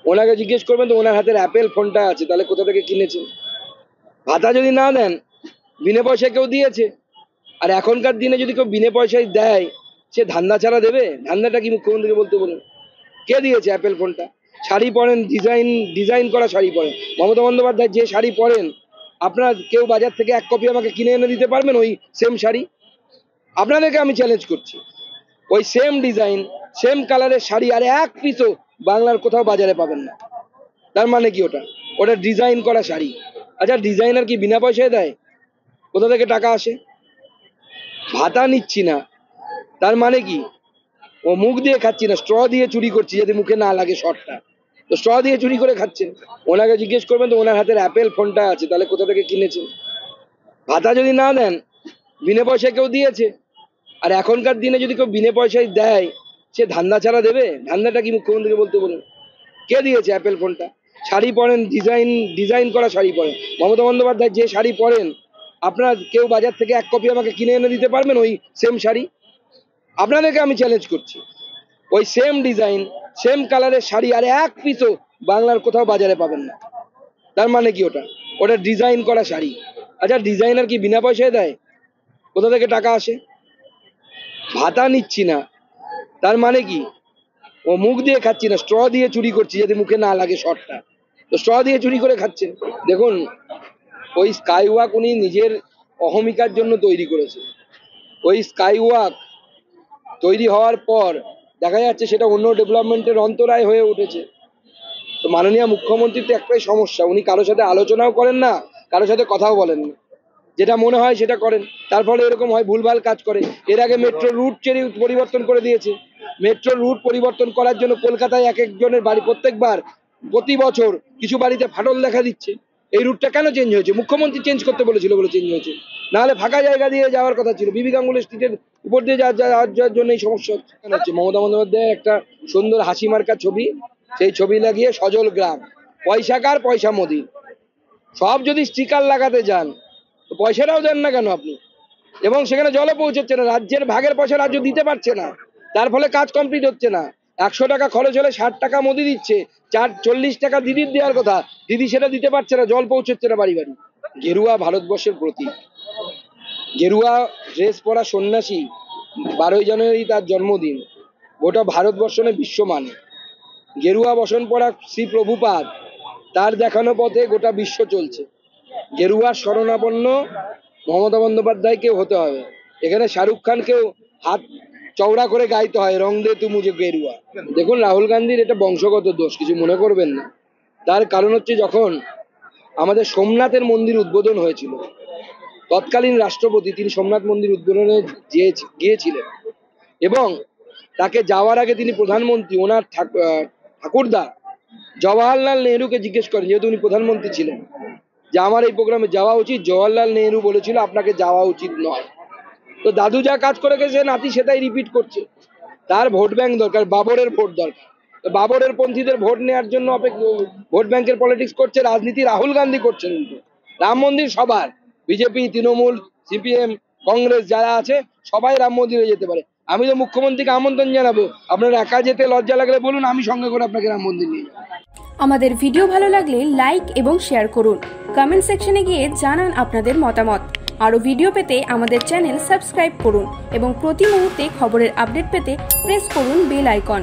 ওনাকে জিজ্ঞেস করবেন তো ওনার হাতের অ্যাপেল ফোনটা আছে, তাহলে কোথা থেকে কিনেছেন? ভাতা যদি না দেন, বিনা পয়সায় কেউ দিয়েছে। আর এখনকার দিনে যদি কেউ বিনা পয়সায় দেয়, সে ধান্দা ছাড়া দেবে? ধান্দাটা কি মুখ্যমন্ত্রীকে বলতে বলুন? কে দিয়েছে অ্যাপেল ফোনটা? শাড়ি পরেন, ডিজাইন করা শাড়ি পরেন। মমতা বন্দ্যোপাধ্যায় যে শাড়ি পরেন, আপনার কেউ বাজার থেকে এক কপি আমাকে কিনে এনে দিতে পারবেন ওই সেম শাড়ি? আপনাদেরকে আমি চ্যালেঞ্জ করছি, ওই সেম ডিজাইন সেম কালারের শাড়ি আর এক পিসও বাংলার কোথাও বাজারে পাবেন না। তার মানে কি ওটা? ওটা ডিজাইন করা শাড়ি। আচ্ছা, ডিজাইনার কি বিনা পয়সায় দেয়? কোথা থেকে টাকা আসে? ভাতা নিচ্ছি না, তার মানে কি ও মুখ দিয়ে খাচ্ছি না, স্ট্র দিয়ে চুরি করছি যাতে মুখে না লাগে শর্টটা। তো স্ট্র দিয়ে চুরি করে খাচ্ছেন। ওনাকে জিজ্ঞেস করবেন তো ওনার হাতের অ্যাপেল ফোনটা আছে, তাহলে কোথা থেকে কিনেছেন? ভাতা যদি না দেন, বিনা পয়সায় কেউ দিয়েছে। আর এখনকার দিনে যদি কেউ বিনা পয়সায় দেয়, সে ধান্দা ছাড়া দেবে? ধান্দাটা কি মুখ্যমন্ত্রীকে বলতে বলুন? কে দিয়েছে অ্যাপেল ফোনটা? শাড়ি পরেন, ডিজাইন করা শাড়ি পরেন। মমতা বন্দ্যোপাধ্যায় যে শাড়ি পরেন, আপনার কেউ বাজার থেকে এক কপি আমাকে কিনে এনে দিতে পারবেন ওই সেম শাড়ি? আপনাদেরকে আমি চ্যালেঞ্জ করছি, ওই সেম ডিজাইন সেম কালারের শাড়ি আর এক পিসও বাংলার কোথাও বাজারে পাবেন না। তার মানে কি ওটা? ওটা ডিজাইন করা শাড়ি। আচ্ছা, ডিজাইনার কি বিনা পয়সায় দেয়? কোথা থেকে টাকা আসে? ভাতা নিচ্ছি না, তার মানে কি ও মুখ দিয়ে খাচ্ছি না, স্ট্র দিয়ে চুরি করছি যাতে মুখে না লাগে শর্টটা। তো স্ট্র দিয়ে চুরি করে খাচ্ছেন। দেখুন, ওই স্কাইওয়াক উনি নিজের অহমিকার জন্য তৈরি করেছে। ওই স্কাইওয়াক তৈরি হওয়ার পর দেখা যাচ্ছে সেটা অন্য ডেভেলপমেন্টের অন্তরায় হয়ে উঠেছে। তো মাননীয় মুখ্যমন্ত্রীর তো একটাই সমস্যা, উনি কারোর সাথে আলোচনাও করেন না, কারোর সাথে কথাও বলেন না, যেটা মনে হয় সেটা করেন। তার ফলে এরকম হয়, ভুলভাল কাজ করে। এর আগে মেট্রো রুট পরিবর্তন করে দিয়েছে। মেট্রো রুট পরিবর্তন করার জন্য কলকাতায় এক একজনের বাড়ি প্রতি বছর কিছু বাড়িতে ফাটল দেখা দিচ্ছে। এই রুটটা কেন চেঞ্জ হয়েছে? মুখ্যমন্ত্রী চেঞ্জ করতে বলেছিল বলে চেঞ্জ হয়েছে, নাহলে ফাঁকা জায়গা দিয়ে যাওয়ার কথা ছিল। বিবি গাঙ্গুলি স্ট্রিটের উপর দিয়ে যাওয়ার জন্য এই সমস্যা হচ্ছে। মমতা বন্দ্যোপাধ্যায়ের একটা সুন্দর হাসি মার্কা ছবি, সেই ছবি লাগিয়ে সজল গ্রাম, পয়সা কার? পয়সা মোদির। সব যদি স্টিকার লাগাতে যান, তো পয়সাটাও দেন না কেন আপনি? এবং সেখানে জলও পৌঁছচ্ছে না, রাজ্যের ভাগের পয়সা রাজ্য দিতে পারছে না, তার ফলে কাজ কমপ্লিট হচ্ছে না। 100 টাকা খরচ হলে 60 টাকা মোদি দিচ্ছে, 40 টাকা দিদির দেওয়ার কথা, দিদি সেটা দিতে পারছে না, জল পৌঁছচ্ছে না বাড়ি বাড়ি। গেরুয়া ভারতবর্ষের প্রতীক। গেরুয়া ড্রেস পরা সন্ন্যাসী, 12ই জানুয়ারি তার জন্মদিন, গোটা ভারতবর্ষ নয় বিশ্ব মানে। গেরুয়া বসন পরা শ্রী প্রভুপাদ, তার দেখানো পথে গোটা বিশ্ব চলছে। গেরুয়ার শরণাপন্ন মমতা বন্দ্যোপাধ্যায়কেও হতে হবে। এখানে শাহরুখ খানকেও হাত চওড়া করে গাইতে হয়, রং দে তু মুঝে গেরুয়া। দেখুন, রাহুল গান্ধীর এটা বংশগত দোষ, কিছু মনে করবেন না। তার কারণ হচ্ছে, যখন আমাদের সোমনাথের মন্দির উদ্বোধন হয়েছিল, তৎকালীন রাষ্ট্রপতি তিনি সোমনাথ মন্দির উদ্বোধনে গিয়েছিলেন এবং তাকে যাওয়ার আগে তিনি প্রধানমন্ত্রী ওনার ঠাকুরদা জওয়াহরলাল নেহরুকে জিজ্ঞেস করেন, যেহেতু উনি প্রধানমন্ত্রী ছিলেন, যে আমার এই প্রোগ্রামে যাওয়া উচিত। জওয়াহরলাল নেহরু বলেছিল আপনাকে যাওয়া উচিত নয়। তো দাদু যা কাজ করে গেছে, নাতি সেটাই রিপিট করছে। তার ভোট ব্যাংক দরকার, বাবরের ভোট দরকার। তো বাবরের পন্থীদের ভোট নেওয়ার জন্য ভোট ব্যাংকের পলিটিক্স করছে, রাজনীতি রাহুল গান্ধী করছেন। রাম মন্দির সবার, বিজেপি, তৃণমূল, সিপিএম, কংগ্রেস যারা আছে সবাই রাম মন্দিরে যেতে পারে। আমি তো মুখ্যমন্ত্রীকে আমন্ত্রণ জানাবো, আপনার একা যেতে লজ্জা লাগলে বলুন, আমি সঙ্গে করে আপনাকে রাম মন্দির নিয়ে যাবো। আমাদের ভিডিও ভালো লাগলে লাইক এবং শেয়ার করুন। কমেন্ট সেকশনে গিয়ে জানান আপনাদের মতামত। আরও ভিডিও পেতে আমাদের চ্যানেল সাবস্ক্রাইব করুন এবং প্রতি মুহূর্তে খবরের আপডেট পেতে প্রেস করুন বেল আইকন।